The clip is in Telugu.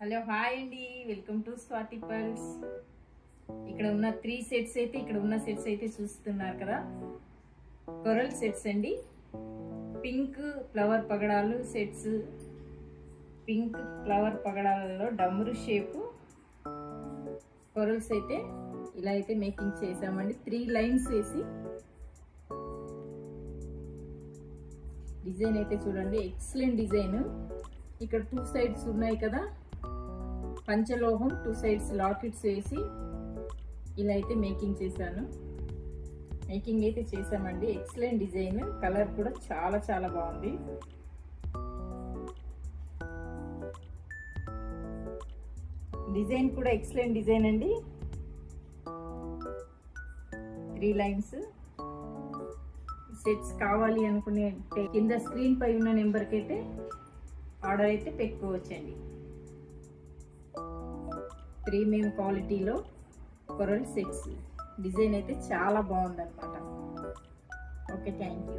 హలో హాయ్ అండి, వెల్కమ్ టు స్వాతి పర్ల్స్. ఇక్కడ ఉన్న 3 సెట్స్ అయితే చూస్తున్నారు కదా, కొరల్ సెట్స్ అండి. పింక్ ఫ్లవర్ పగడాలు సెట్స్, పింక్ ఫ్లవర్ పగడాలలో డమ్రు షేపు కొరల్స్ అయితే ఇలా అయితే మేకింగ్ చేసామండి. 3 లైన్స్ వేసి డిజైన్ అయితే చూడండి, ఎక్సలెంట్ డిజైన్. ఇక్కడ 2 సైడ్స్ ఉన్నాయి కదా, పంచలోహం 2 సైడ్స్ లాకెట్స్ వేసి ఇలా అయితే మేకింగ్ అయితే చేసామండి. ఎక్సలెంట్ డిజైన్, కలర్ కూడా చాలా చాలా బాగుంది. డిజైన్ కూడా ఎక్సలెంట్ డిజైన్ అండి. 3 లైన్స్ సెట్స్ కావాలి అనుకునే కింద స్క్రీన్ పై ఉన్న నెంబర్కి అయితే ఆర్డర్ అయితే పెట్టుకోవచ్చండి. ప్రీమియం క్వాలిటీలో కొరల్ సెట్స్ డిజైన్ అయితే చాలా బాగుందన్నమాట. Okay, thank you.